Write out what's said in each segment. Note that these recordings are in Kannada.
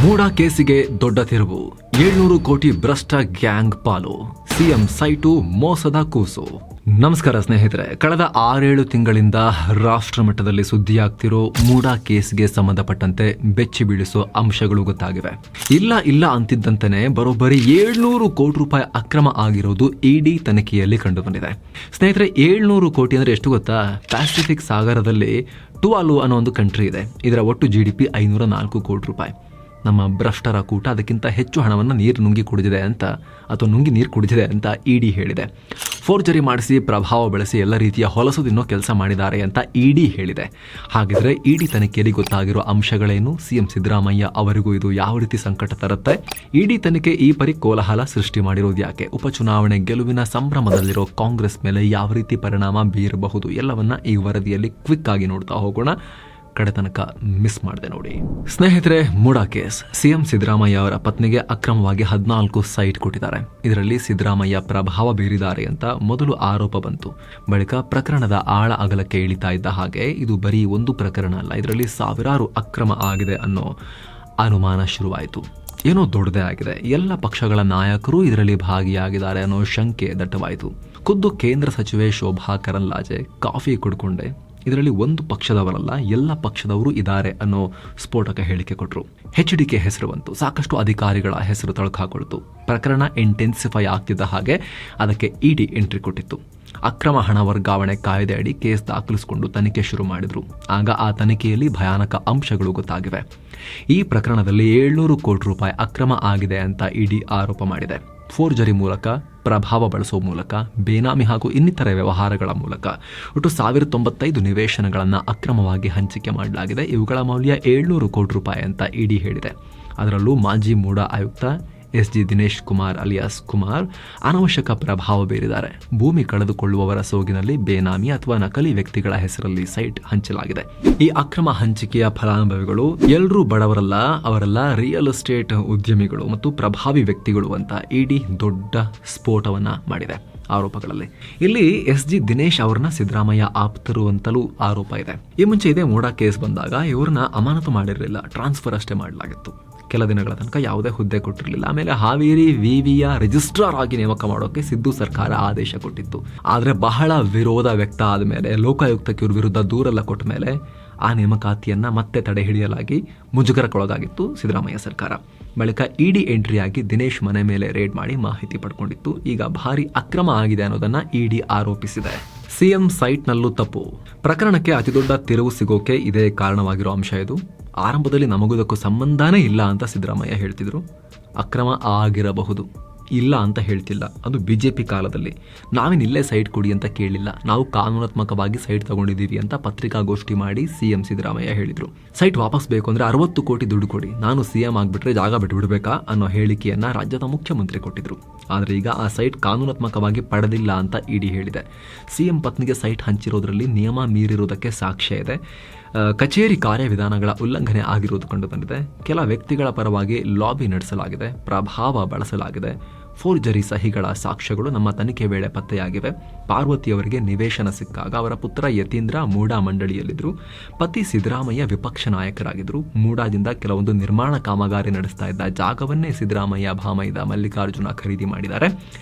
ಮೂಡಾ ಕೇಸಿಗೆ ದೊಡ್ಡ ತಿರುವು. 700 ಕೋಟಿ ಭ್ರಷ್ಟ ಗ್ಯಾಂಗ್ ಪಾಲು. ಸಿಎಂ ಸೈಟು ಮೋಸದ ಕೂಸು. ನಮಸ್ಕಾರ ಸ್ನೇಹಿತರೆ, ಕಳೆದ 6-7 ತಿಂಗಳಿಂದ ರಾಷ್ಟ್ರ ಮಟ್ಟದಲ್ಲಿ ಸುದ್ದಿಯಾಗ್ತಿರೋ ಮೂಡಾ ಕೇಸ್ಗೆ ಸಂಬಂಧಪಟ್ಟಂತೆ ಬೆಚ್ಚಿ ಬೀಳಿಸೋ ಅಂಶಗಳು ಗೊತ್ತಾಗಿವೆ. ಇಲ್ಲ ಅಂತಿದ್ದಂತೆಯೇ ಬರೋಬ್ಬರಿ 700 ಕೋಟಿ ರೂಪಾಯಿ ಅಕ್ರಮ ಆಗಿರೋದು ಇಡಿ ತನಿಖೆಯಲ್ಲಿ ಕಂಡು ಬಂದಿದೆ. ಸ್ನೇಹಿತರೆ, 700 ಕೋಟಿ ಅಂದ್ರೆ ಎಷ್ಟು ಗೊತ್ತಾ? ಪ್ಯಾಸಿಫಿಕ್ ಸಾಗರದಲ್ಲಿ ಟುವಾಲು ಅನ್ನೋ ಒಂದು ಕಂಟ್ರಿ ಇದೆ. ಇದರ ಒಟ್ಟು GDP 504 ಕೋಟಿ ರೂಪಾಯಿ. ನಮ್ಮ ಭ್ರಷ್ಟರ ಕೂಟ ಅದಕ್ಕಿಂತ ಹೆಚ್ಚು ಹಣವನ್ನು ನೀರು ನುಂಗಿ ಕುಡಿದಿದೆ ಅಂತ ಇಡಿ ಹೇಳಿದೆ. ಫೋರ್ಜರಿ ಮಾಡಿಸಿ ಪ್ರಭಾವ ಬೆಳೆಸಿ ಎಲ್ಲ ರೀತಿಯ ಹೊಲಸು ತಿನ್ನೋ ಕೆಲಸ ಮಾಡಿದ್ದಾರೆ ಅಂತ ಇಡಿ ಹೇಳಿದೆ. ಹಾಗಿದ್ರೆ ಇಡಿ ತನಿಖೆಯಲ್ಲಿ ಗೊತ್ತಾಗಿರೋ ಅಂಶಗಳೇನು? ಸಿಎಂ ಸಿದ್ದರಾಮಯ್ಯ ಅವರಿಗೂ ಇದು ಯಾವ ರೀತಿ ಸಂಕಟ ತರುತ್ತೆ? ಇಡಿ ತನಿಖೆ ಈ ಪರಿ ಕೋಲಾಹಲ ಸೃಷ್ಟಿ ಮಾಡಿರೋದು ಯಾಕೆ? ಉಪಚುನಾವಣೆ ಗೆಲುವಿನ ಸಂಭ್ರಮದಲ್ಲಿರೋ ಕಾಂಗ್ರೆಸ್ ಮೇಲೆ ಯಾವ ರೀತಿ ಪರಿಣಾಮ ಬೀರಬಹುದು? ಎಲ್ಲವನ್ನ ಈ ವರದಿಯಲ್ಲಿ ಕ್ವಿಕ್ ಆಗಿ ನೋಡ್ತಾ ಹೋಗೋಣ. ಕಡೆ ತನಕ ಮಿಸ್ ಮಾಡಿದೆ ನೋಡಿ. ಸ್ನೇಹಿತರೆ, ಮೂಡಾ ಕೇಸ್. ಸಿಎಂ ಸಿದ್ದರಾಮಯ್ಯ ಅವರ ಪತ್ನಿಗೆ ಅಕ್ರಮವಾಗಿ 14 ಸೈಟ್ ಕೊಟ್ಟಿದ್ದಾರೆ. ಇದರಲ್ಲಿ ಸಿದ್ದರಾಮಯ್ಯ ಪ್ರಭಾವ ಬೀರಿದ್ದಾರೆ ಅಂತ ಮೊದಲು ಆರೋಪ ಬಂತು. ಬಳಿಕ ಪ್ರಕರಣದ ಆಳ ಅಗಲಕ್ಕೆ ಇಳಿತಾ ಇದ್ದ ಹಾಗೆ ಇದು ಬರೀ ಒಂದು ಪ್ರಕರಣ ಅಲ್ಲ, ಇದರಲ್ಲಿ ಸಾವಿರಾರು ಅಕ್ರಮ ಆಗಿದೆ ಅನ್ನೋ ಅನುಮಾನ ಶುರುವಾಯಿತು. ಏನೋ ದೊಡ್ಡದೇ ಆಗಿದೆ, ಎಲ್ಲ ಪಕ್ಷಗಳ ನಾಯಕರು ಇದರಲ್ಲಿ ಭಾಗಿಯಾಗಿದ್ದಾರೆ ಅನ್ನೋ ಶಂಕೆ ದಟ್ಟವಾಯಿತು. ಖುದ್ದು ಕೇಂದ್ರ ಸಚಿವೆ ಶೋಭಾ ಕರಂದ್ಲಾಜೆ ಕಾಫಿ ಕುಡ್ಕೊಂಡೆ ಇದರಲ್ಲಿ ಒಂದು ಪಕ್ಷದವರಲ್ಲ, ಎಲ್ಲ ಪಕ್ಷದವರು ಇದ್ದಾರೆ ಅನ್ನೋ ಸ್ಫೋಟಕ ಹೇಳಿಕೆ ಕೊಟ್ಟರು. HDK ಹೆಸರು ಬಂತು, ಸಾಕಷ್ಟು ಅಧಿಕಾರಿಗಳ ಹೆಸರು ತಳಕಾಕೊಳ್ತು. ಪ್ರಕರಣ ಇಂಟೆನ್ಸಿಫೈ ಆಗ್ತಿದ್ದ ಹಾಗೆ ಅದಕ್ಕೆ ಇಡಿ ಎಂಟ್ರಿ ಕೊಟ್ಟಿತ್ತು. ಅಕ್ರಮ ಹಣ ವರ್ಗಾವಣೆ ಕಾಯ್ದೆ ಅಡಿ ಕೇಸ್ ದಾಖಲಿಸಿಕೊಂಡು ತನಿಖೆ ಶುರು ಮಾಡಿದ್ರು. ಆಗ ಆ ತನಿಖೆಯಲ್ಲಿ ಭಯಾನಕ ಅಂಶಗಳು ಗೊತ್ತಾಗಿವೆ. ಈ ಪ್ರಕರಣದಲ್ಲಿ 700 ಕೋಟಿ ರೂಪಾಯಿ ಅಕ್ರಮ ಆಗಿದೆ ಅಂತ ಇಡಿ ಆರೋಪ ಮಾಡಿದೆ. ಫೋರ್ಜರಿ ಮೂಲಕ, ಪ್ರಭಾವ ಬಳಸೋ ಮೂಲಕ, ಬೇನಾಮಿ ಹಾಗೂ ಇನ್ನಿತರ ವ್ಯವಹಾರಗಳ ಮೂಲಕ ಒಟ್ಟು 1095 ನಿವೇಶನಗಳನ್ನು ಅಕ್ರಮವಾಗಿ ಹಂಚಿಕೆ ಮಾಡಲಾಗಿದೆ. ಇವುಗಳ ಮೌಲ್ಯ 700 ಕೋಟಿ ರೂಪಾಯಿ ಅಂತ ಇಡಿ ಹೇಳಿದೆ. ಅದರಲ್ಲೂ ಮಾಜಿ ಮೂಡಾ ಆಯುಕ್ತ SG ದಿನೇಶ್ ಕುಮಾರ್ ಅಲಿಯಾಸ್ ಕುಮಾರ್ ಅನಾವಶ್ಯಕ ಪ್ರಭಾವ ಬೀರಿದ್ದಾರೆ. ಭೂಮಿ ಕಳೆದುಕೊಳ್ಳುವವರ ಸೋಗಿನಲ್ಲಿ ಬೇನಾಮಿ ಅಥವಾ ನಕಲಿ ವ್ಯಕ್ತಿಗಳ ಹೆಸರಲ್ಲಿ ಸೈಟ್ ಹಂಚಲಾಗಿದೆ. ಈ ಅಕ್ರಮ ಹಂಚಿಕೆಯ ಫಲಾನುಭವಿಗಳು ಎಲ್ಲರೂ ಬಡವರಲ್ಲ, ಅವರೆಲ್ಲ ರಿಯಲ್ ಎಸ್ಟೇಟ್ ಉದ್ಯಮಿಗಳು ಮತ್ತು ಪ್ರಭಾವಿ ವ್ಯಕ್ತಿಗಳು ಅಂತ ಇಡಿ ದೊಡ್ಡ ಸ್ಫೋಟವನ್ನ ಮಾಡಿದೆ ಆರೋಪಗಳಲ್ಲಿ. ಇಲ್ಲಿ SG ದಿನೇಶ್ ಅವರನ್ನ ಸಿದ್ದರಾಮಯ್ಯ ಆಪ್ತರು ಅಂತಲೂ ಆರೋಪ ಇದೆ. ಈ ಮುಂಚೆ ಇದೇ ಮೂಡಾ ಕೇಸ್ ಬಂದಾಗ ಇವ್ರನ್ನ ಅಮಾನತು ಮಾಡಿರಲಿಲ್ಲ, ಟ್ರಾನ್ಸ್ಫರ್ ಅಷ್ಟೇ ಮಾಡಲಾಗಿತ್ತು. ಕೆಲ ದಿನಗಳ ತನಕ ಯಾವುದೇ ಹುದ್ದೆ ಕೊಟ್ಟಿರಲಿಲ್ಲ. ಆಮೇಲೆ ಹಾವೇರಿ ವಿವಿಯ ರಿಜಿಸ್ಟ್ರಾರ್ ಆಗಿ ನೇಮಕ ಮಾಡೋಕೆ ಸಿದ್ದು ಸರ್ಕಾರ ಆದೇಶ ಕೊಟ್ಟಿತ್ತು. ಆದರೆ ಬಹಳ ವಿರೋಧ ವ್ಯಕ್ತ ಆದಮೇಲೆ, ಲೋಕಾಯುಕ್ತಕ್ಕೆ ಇವ್ರ ವಿರುದ್ಧ ದೂರೆಲ್ಲ ಕೊಟ್ಟ ಮೇಲೆ ಆ ನೇಮಕಾತಿಯನ್ನ ಮತ್ತೆ ತಡೆ ಹಿಡಿಯಲಾಗಿ ಮುಜುಗರಕ್ಕೊಳಗಾಗಿತ್ತು ಸಿದ್ದರಾಮಯ್ಯ ಸರ್ಕಾರ. ಬಳಿಕ ಇಡಿ ಎಂಟ್ರಿಯಾಗಿ ದಿನೇಶ್ ಮನೆ ಮೇಲೆ ರೇಡ್ ಮಾಡಿ ಮಾಹಿತಿ ಪಡ್ಕೊಂಡಿತ್ತು. ಈಗ ಭಾರಿ ಅಕ್ರಮ ಆಗಿದೆ ಅನ್ನೋದನ್ನ ಇಡಿ ಆರೋಪಿಸಿದೆ. ಸಿಎಂ ಸೈಟ್ನಲ್ಲೂ ತಪ್ಪು. ಪ್ರಕರಣಕ್ಕೆ ಅತಿದೊಡ್ಡ ತಿರುವು ಸಿಗೋಕೆ ಇದೇ ಕಾರಣವಾಗಿರೋ ಅಂಶ ಇದು. ಆರಂಭದಲ್ಲಿ ನಮಗುದಕ್ಕೂ ಸಂಬಂಧನೇ ಇಲ್ಲ ಅಂತ ಸಿದ್ದರಾಮಯ್ಯ ಹೇಳ್ತಿದ್ರು. ಅಕ್ರಮ ಆಗಿರಬಹುದು, ಇಲ್ಲ ಅಂತ ಹೇಳ್ತಿಲ್ಲ. ಅದು ಬಿಜೆಪಿ ಕಾಲದಲ್ಲಿ ನಾವೇನಿಲ್ಲೇ ಸೈಟ್ ಕೊಡಿ ಅಂತ ಕೇಳಿಲ್ಲ, ನಾವು ಕಾನೂನಾತ್ಮಕವಾಗಿ ಸೈಟ್ ತಗೊಂಡಿದ್ದೀವಿ ಅಂತ ಪತ್ರಿಕಾಗೋಷ್ಠಿ ಮಾಡಿ ಸಿಎಂ ಸಿದ್ದರಾಮಯ್ಯ ಹೇಳಿದ್ರು. ಸೈಟ್ ವಾಪಸ್ ಬೇಕು ಅಂದ್ರೆ 60 ಕೋಟಿ ದುಡ್ಡು ಕೊಡಿ, ನಾನು ಸಿಎಂ ಆಗ್ಬಿಟ್ರೆ ಜಾಗ ಬಿಟ್ಬಿಡ್ಬೇಕಾ ಅನ್ನೋ ಹೇಳಿಕೆಯನ್ನ ರಾಜ್ಯದ ಮುಖ್ಯಮಂತ್ರಿ ಕೊಟ್ಟಿದ್ರು. ಆದ್ರೆ ಈಗ ಆ ಸೈಟ್ ಕಾನೂನಾತ್ಮಕವಾಗಿ ಪಡೆದಿಲ್ಲ ಅಂತ ಇಡಿ ಹೇಳಿದೆ. ಸಿಎಂ ಪತ್ನಿಗೆ ಸೈಟ್ ಹಂಚಿರೋದ್ರಲ್ಲಿ ನಿಯಮ ಮೀರಿರುವುದಕ್ಕೆ ಸಾಕ್ಷ್ಯ ಇದೆ. ಕಚೇರಿ ಕಾರ್ಯವಿಧಾನಗಳ ಉಲ್ಲಂಘನೆ ಆಗಿರುವುದು ಕಂಡು ಬಂದಿದೆ. ಕೆಲ ವ್ಯಕ್ತಿಗಳ ಪರವಾಗಿ ಲಾಬಿ ನಡೆಸಲಾಗಿದೆ, ಪ್ರಭಾವ ಬಳಸಲಾಗಿದೆ. ಫೋರ್ಜರಿ ಸಹಿಗಳ ಸಾಕ್ಷ್ಯಗಳು ನಮ್ಮ ತನಿಖೆ ವೇಳೆ ಪತ್ತೆಯಾಗಿವೆ. ಪಾರ್ವತಿಯವರಿಗೆ ನಿವೇಶನ ಸಿಕ್ಕಾಗ ಅವರ ಪುತ್ರ ಯತೀಂದ್ರ ಮೂಡಾ ಮಂಡಳಿಯಲ್ಲಿದ್ದರು. ಪತಿ ಸಿದ್ದರಾಮಯ್ಯ ವಿಪಕ್ಷ ನಾಯಕರಾಗಿದ್ದರು. ಮೂಡಾದಿಂದ ಕೆಲವೊಂದು ನಿರ್ಮಾಣ ಕಾಮಗಾರಿ ನಡೆಸ್ತಾ ಇದ್ದ ಜಾಗವನ್ನೇ ಸಿದ್ದರಾಮಯ್ಯ ಭಾಮೈದ ಮಲ್ಲಿಕಾರ್ಜುನ ಖರೀದಿ ಮಾಡಿದ್ದಾರೆ.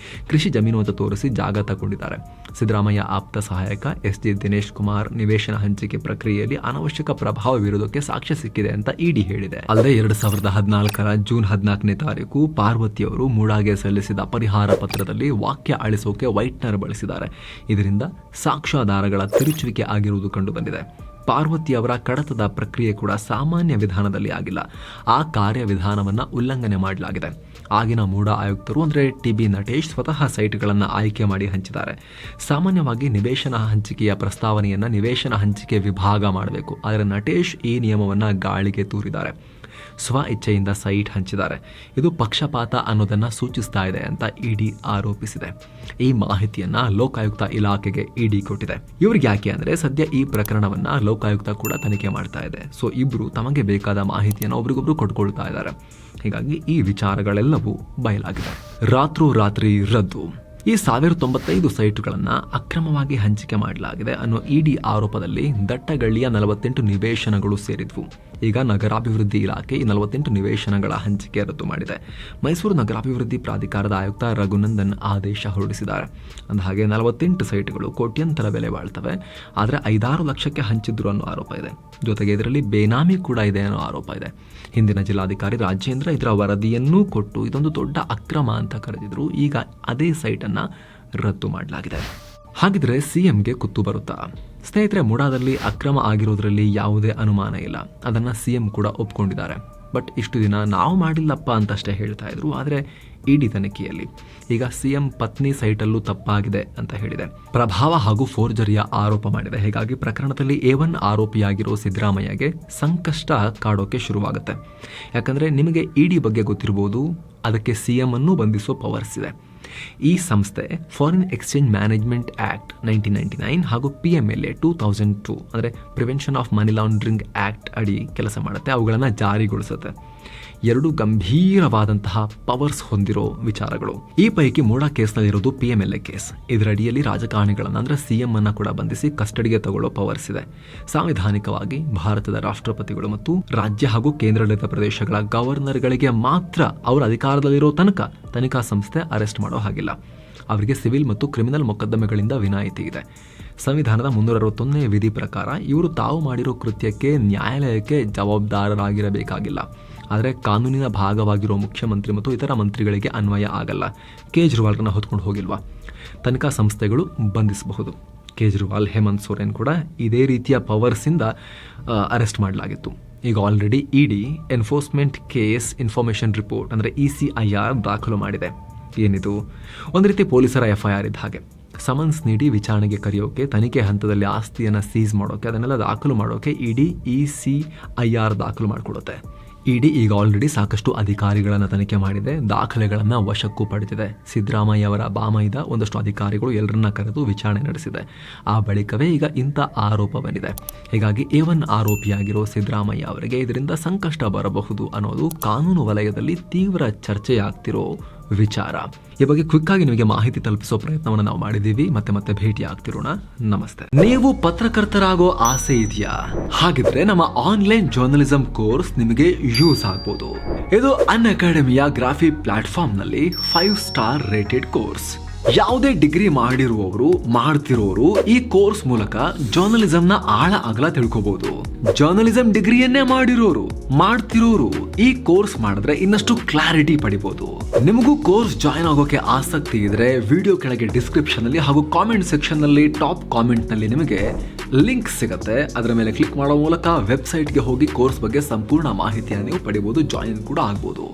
ಕೃಷಿ ಜಮೀನು ಅಂತ ತೋರಿಸಿ ಜಾಗ ತಗೊಂಡಿದ್ದಾರೆ. ಸಿದ್ದರಾಮಯ್ಯ ಆಪ್ತ ಸಹಾಯಕ SG ದಿನೇಶ್ ಕುಮಾರ್ ನಿವೇಶನ ಹಂಚಿಕೆ ಪ್ರಕ್ರಿಯೆಯಲ್ಲಿ ಅನಾವಶ್ಯಕ ಪ್ರಭಾವ ಬೀರುವುದಕ್ಕೆ ಸಾಕ್ಷ್ಯ ಸಿಕ್ಕಿದೆ ಅಂತ ಇಡಿ ಹೇಳಿದೆ. ಅಲ್ಲದೆ 2014 ಜೂನ್ 14ನೇ ತಾರೀಕು ಪಾರ್ವತಿಯವರು ಮೂಡಾಗೆ ಸಲ್ಲಿಸಿದ ಪರಿಹಾರ ಪತ್ರದಲ್ಲಿ ವಾಕ್ಯ ಅಳಿಸೋಕೆ ವೈಟ್ನರ್ ಬಳಸಿದ್ದಾರೆ. ಇದರಿಂದ ಸಾಕ್ಷ್ಯಾಧಾರಗಳ ತಿರುಚುವಿಕೆ ಆಗಿರುವುದು ಕಂಡು ಬಂದಿದೆ. ಪಾರ್ವತಿಯವರ ಕಡತದ ಪ್ರಕ್ರಿಯೆ ಕೂಡ ಸಾಮಾನ್ಯ ವಿಧಾನದಲ್ಲಿ ಆಗಿಲ್ಲ. ಆ ಕಾರ್ಯವಿಧಾನವನ್ನ ಉಲ್ಲಂಘನೆ ಮಾಡಲಾಗಿದೆ. ಆಗಿನ ಮೂಡಾ ಆಯುಕ್ತರು ಅಂದ್ರೆ TB ನಟೇಶ್ ಸ್ವತಃ ಸೈಟ್ಗಳನ್ನು ಆಯ್ಕೆ ಮಾಡಿ ಹಂಚಿದ್ದಾರೆ. ಸಾಮಾನ್ಯವಾಗಿ ನಿವೇಶನ ಹಂಚಿಕೆಯ ಪ್ರಸ್ತಾವನೆಯನ್ನ ನಿವೇಶನ ಹಂಚಿಕೆ ವಿಭಾಗ ಮಾಡಬೇಕು. ಆದರೆ ನಟೇಶ್ ಈ ನಿಯಮವನ್ನ ಗಾಳಿಗೆ ತೂರಿದ್ದಾರೆ. ಸ್ವ ಇಚ್ಛೆಯಿಂದ ಸೈಟ್ ಹಂಚಿದ್ದಾರೆ. ಇದು ಪಕ್ಷಪಾತ ಅನ್ನೋದನ್ನ ಸೂಚಿಸ್ತಾ ಇದೆ ಅಂತ ಇಡಿ ಆರೋಪಿಸಿದೆ. ಈ ಮಾಹಿತಿಯನ್ನ ಲೋಕಾಯುಕ್ತ ಇಲಾಖೆಗೆ ಇಡಿ ಕೊಟ್ಟಿದೆ. ಇವ್ರಿಗೆ ಯಾಕೆ ಅಂದ್ರೆ ಸದ್ಯ ಈ ಪ್ರಕರಣವನ್ನ ಲೋಕಾಯುಕ್ತ ಕೂಡ ತನಿಖೆ ಮಾಡ್ತಾ ಇದೆ. ಸೊ ಇಬ್ರು ತಮಗೆ ಬೇಕಾದ ಮಾಹಿತಿಯನ್ನು ಒಬ್ರಿಗೊಬ್ರು ಕೊಟ್ಕೊಳ್ತಾ ಇದ್ದಾರೆ. ಹೀಗಾಗಿ ಈ ವಿಚಾರಗಳೆಲ್ಲವೂ ಬಯಲಾಗಿದೆ. ರಾತ್ರೋರಾತ್ರಿ ರದ್ದು. ಈ 1095 ಸೈಟುಗಳನ್ನು ಅಕ್ರಮವಾಗಿ ಹಂಚಿಕೆ ಮಾಡಲಾಗಿದೆ ಅನ್ನೋ ಇಡಿ ಆರೋಪದಲ್ಲಿ ದಟ್ಟಗಳ್ಳಿಯ 48 ನಿವೇಶನಗಳು ಸೇರಿದ್ವು. ಈಗ ನಗರಾಭಿವೃದ್ಧಿ ಇಲಾಖೆ ಈ 48 ನಿವೇಶನಗಳ ಹಂಚಿಕೆ ರದ್ದು ಮಾಡಿದೆ. ಮೈಸೂರು ನಗರಾಭಿವೃದ್ಧಿ ಪ್ರಾಧಿಕಾರದ ಆಯುಕ್ತ ರಘುನಂದನ್ ಆದೇಶ ಹೊರಡಿಸಿದ್ದಾರೆ. ಅಂದಹಾಗೆ 48 ಸೈಟ್ಗಳು ಕೋಟ್ಯಂತರ ಬೆಲೆ ಬಾಳ್ತವೆ, ಆದರೆ 5-6 ಲಕ್ಷಕ್ಕೆ ಹಂಚಿದ್ರು ಅನ್ನೋ ಆರೋಪ ಇದೆ. ಜೊತೆಗೆ ಇದರಲ್ಲಿ ಬೇನಾಮಿ ಕೂಡ ಇದೆ ಅನ್ನೋ ಆರೋಪ ಇದೆ. ಹಿಂದಿನ ಜಿಲ್ಲಾಧಿಕಾರಿ ರಾಜೇಂದ್ರ ಇದರ ವರದಿಯನ್ನೂ ಕೊಟ್ಟು ಇದೊಂದು ದೊಡ್ಡ ಅಕ್ರಮ ಅಂತ ಕರೆದಿದ್ರು. ಈಗ ಅದೇ ಸೈಟನ್ನು ರದ್ದು ಮಾಡಲಾಗಿದೆ. ಹಾಗಿದ್ರೆ ಸಿಎಂಗೆ ಕುತ್ತು ಬರುತ್ತಾ? ಸ್ನೇಹಿತರೆ, ಮುಡಾದಲ್ಲಿ ಅಕ್ರಮ ಆಗಿರೋದ್ರಲ್ಲಿ ಯಾವುದೇ ಅನುಮಾನ ಇಲ್ಲ. ಅದನ್ನ ಸಿಎಂ ಕೂಡ ಒಪ್ಕೊಂಡಿದ್ದಾರೆ. ಬಟ್ ಇಷ್ಟು ದಿನ ನಾವು ಮಾಡಿಲ್ಲಪ್ಪ ಅಂತಷ್ಟೇ ಹೇಳ್ತಾ ಇದ್ರು. ಆದರೆ ಇಡಿ ತನಿಖೆಯಲ್ಲಿ ಈಗ ಸಿಎಂ ಪತ್ನಿ ಸೈಟಲ್ಲೂ ತಪ್ಪಾಗಿದೆ ಅಂತ ಹೇಳಿದೆ. ಪ್ರಭಾವ ಹಾಗೂ ಫೋರ್ಜರಿಯ ಆರೋಪ ಮಾಡಿದೆ. ಹೀಗಾಗಿ ಪ್ರಕರಣದಲ್ಲಿ A1 ಆರೋಪಿಯಾಗಿರೋ ಸಿದ್ದರಾಮಯ್ಯಗೆ ಸಂಕಷ್ಟ ಕಾಡೋಕೆ ಶುರುವಾಗುತ್ತೆ. ಯಾಕಂದ್ರೆ ನಿಮಗೆ ಇಡಿ ಬಗ್ಗೆ ಗೊತ್ತಿರಬಹುದು, ಅದಕ್ಕೆ ಸಿಎಂ ಅನ್ನು ಬಂಧಿಸುವ ಪವರ್ಸ್ ಇದೆ. ಈ ಸಂಸ್ಥೆ ಫಾರಿನ್ ಎಕ್ಸ್ಚೇಂಜ್ ಮ್ಯಾನೇಜ್ಮೆಂಟ್ ಆಕ್ಟ್ 1999 ಹಾಗೂ PMLA 2002 ಅಂದರೆ prevention of money laundering act ಅಡಿ ಕೆಲಸ ಮಾಡುತ್ತೆ. ಅವುಗಳನ್ನು ಜಾರಿಗೊಳಿಸುತ್ತೆ. ಎರಡು ಗಂಭೀರವಾದಂತಹ ಪವರ್ಸ್ ಹೊಂದಿರೋ ವಿಚಾರಗಳು. ಈ ಪೈಕಿ ಮೂಡ ಕೇಸ್ನಲ್ಲಿರೋದು PMLA ಕೇಸ್. ಇದರಡಿಯಲ್ಲಿ ರಾಜಕಾರಣಿಗಳನ್ನು ಅಂದ್ರೆ ಸಿಎಂ ಅನ್ನ ಕೂಡ ಬಂಧಿಸಿ ಕಸ್ಟಡಿಗೆ ತಗೊಳ್ಳೋ ಪವರ್ಸ್ ಇದೆ. ಸಾಂವಿಧಾನಿಕವಾಗಿ ಭಾರತದ ರಾಷ್ಟ್ರಪತಿಗಳು ಮತ್ತು ರಾಜ್ಯ ಹಾಗೂ ಕೇಂದ್ರಾಡಳಿತ ಪ್ರದೇಶಗಳ ಗವರ್ನರ್ಗಳಿಗೆ ಮಾತ್ರ ಅವರ ಅಧಿಕಾರದಲ್ಲಿರೋ ತನಕ ತನಿಖಾ ಸಂಸ್ಥೆ ಅರೆಸ್ಟ್ ಮಾಡೋ ಹಾಗಿಲ್ಲ. ಅವರಿಗೆ ಸಿವಿಲ್ ಮತ್ತು ಕ್ರಿಮಿನಲ್ ಮೊಕದ್ದಮೆಗಳಿಂದ ವಿನಾಯಿತಿ ಇದೆ. ಸಂವಿಧಾನದ 361ನೇ ವಿಧಿ ಪ್ರಕಾರ ಇವರು ತಾವು ಮಾಡಿರೋ ಕೃತ್ಯಕ್ಕೆ ನ್ಯಾಯಾಲಯಕ್ಕೆ ಜವಾಬ್ದಾರರಾಗಿರಬೇಕಾಗಿಲ್ಲ. ಆದರೆ ಕಾನೂನಿನ ಭಾಗವಾಗಿರೋ ಮುಖ್ಯಮಂತ್ರಿ ಮತ್ತು ಇತರ ಮಂತ್ರಿಗಳಿಗೆ ಅನ್ವಯ ಆಗಲ್ಲ. ಕೇಜ್ರಿವಾಲ್ರನ್ನ ಹೊತ್ಕೊಂಡು ಹೋಗಿಲ್ವಾ? ತನಿಖಾ ಸಂಸ್ಥೆಗಳು ಬಂಧಿಸಬಹುದು. ಕೇಜ್ರಿವಾಲ್, ಹೇಮಂತ್ ಸೋರೆನ್ ಕೂಡ ಇದೇ ರೀತಿಯ ಪವರ್ಸಿಂದ ಅರೆಸ್ಟ್ ಮಾಡಲಾಗಿತ್ತು. ಈಗ ಆಲ್ರೆಡಿ ಇಡಿ ಎನ್ಫೋರ್ಸ್ಮೆಂಟ್ ಕೇಸ್ ಇನ್ಫಾರ್ಮೇಷನ್ ರಿಪೋರ್ಟ್ ಅಂದರೆ ECIR ದಾಖಲು ಮಾಡಿದೆ. ಏನಿದು? ಒಂದು ರೀತಿ ಪೊಲೀಸರ FIR ಇದ್ದ ಹಾಗೆ. ಸಮನ್ಸ್ ನೀಡಿ ವಿಚಾರಣೆಗೆ ಕರೆಯೋಕೆ, ತನಿಖೆ ಹಂತದಲ್ಲಿ ಆಸ್ತಿಯನ್ನು ಸೀಸ್ ಮಾಡೋಕೆ, ಅದನ್ನೆಲ್ಲ ದಾಖಲು ಮಾಡೋಕೆ ಇಡಿ ECIR ದಾಖಲು ಮಾಡಿಕೊಡುತ್ತೆ. ಇಡಿ ಈಗ ಆಲ್ರೆಡಿ ಸಾಕಷ್ಟು ಅಧಿಕಾರಿಗಳನ್ನು ತನಿಖೆ ಮಾಡಿದೆ, ದಾಖಲೆಗಳನ್ನು ವಶಕ್ಕೂ ಪಡೆದಿದೆ. ಸಿದ್ದರಾಮಯ್ಯ ಅವರ ಬಾಮೈದ ಒಂದಷ್ಟು ಅಧಿಕಾರಿಗಳು ಎಲ್ಲರನ್ನ ಕರೆದು ವಿಚಾರಣೆ ನಡೆಸಿದೆ. ಆ ಬಳಿಕವೇ ಈಗ ಇಂಥ ಆರೋಪ ಬಂದಿದೆ. ಹೀಗಾಗಿ A1 ಆರೋಪಿಯಾಗಿರೋ ಸಿದ್ದರಾಮಯ್ಯ ಅವರಿಗೆ ಇದರಿಂದ ಸಂಕಷ್ಟ ಬರಬಹುದು ಅನ್ನೋದು ಕಾನೂನು ವಲಯದಲ್ಲಿ ತೀವ್ರ ಚರ್ಚೆಯಾಗ್ತಿರೋ ವಿಚಾರ. ಈ ಬಗ್ಗೆ ಕ್ವಿಕ್ ಆಗಿ ನಿಮಗೆ ಮಾಹಿತಿ ತಲುಪಿಸೋ ಪ್ರಯತ್ನವನ್ನು ನಾವು ಮಾಡಿದ್ದೀವಿ. ಮತ್ತೆ ಭೇಟಿ ಆಗ್ತಿರೋಣ. ನಮಸ್ತೆ. ನೀವು ಪತ್ರಕರ್ತರಾಗೋ ಆಸೆ ಇದೆಯಾ? ಹಾಗಿದ್ರೆ ನಮ್ಮ ಆನ್ಲೈನ್ ಜರ್ನಲಿಸಂ ಕೋರ್ಸ್ ನಿಮಗೆ ಯೂಸ್ ಆಗ್ಬೋದು. ಇದು ಅನ್ಅಕಾಡೆಮಿಯ ಗ್ರಾಫಿ ಪ್ಲಾಟ್ಫಾರ್ಮ್ ನಲ್ಲಿ 5 ಸ್ಟಾರ್ ರೇಟೆಡ್ ಕೋರ್ಸ್. ಯಾವುದೇ ಡಿಗ್ರಿ ಮಾಡಿರುವವರು, ಮಾಡ್ತಿರೋರು ಈ ಕೋರ್ಸ್ ಮೂಲಕ ಜರ್ನಲಿಸಂನ ಆಳ ಅಗಲ ತಿಳ್ಕೋಬಹುದು. ಜರ್ನಲಿಸಂ ಡಿಗ್ರಿಯನ್ನೇ ಮಾಡಿರೋರು, ಮಾಡ್ತಿರೋರು ಈ ಕೋರ್ಸ್ ಮಾಡಿದ್ರೆ ಇನ್ನಷ್ಟು ಕ್ಲಾರಿಟಿ ಪಡಿಬಹುದು. ನಿಮಗೂ ಕೋರ್ಸ್ ಜಾಯಿನ್ ಆಗೋಕೆ ಆಸಕ್ತಿ ಇದ್ರೆ ವಿಡಿಯೋ ಕೆಳಗೆ ಡಿಸ್ಕ್ರಿಪ್ಷನ್ ಅಲ್ಲಿ ಹಾಗೂ ಕಾಮೆಂಟ್ ಸೆಕ್ಷನ್ ನಲ್ಲಿ ಟಾಪ್ ಕಾಮೆಂಟ್ ನಲ್ಲಿ ನಿಮಗೆ ಲಿಂಕ್ ಸಿಗುತ್ತೆ. ಅದರ ಮೇಲೆ ಕ್ಲಿಕ್ ಮಾಡೋ ಮೂಲಕ ವೆಬ್ಸೈಟ್ಗೆ ಹೋಗಿ ಕೋರ್ಸ್ ಬಗ್ಗೆ ಸಂಪೂರ್ಣ ಮಾಹಿತಿಯನ್ನು ನೀವು ಪಡಿಬಹುದು, ಜಾಯಿನ್ ಕೂಡ ಆಗ್ಬೋದು.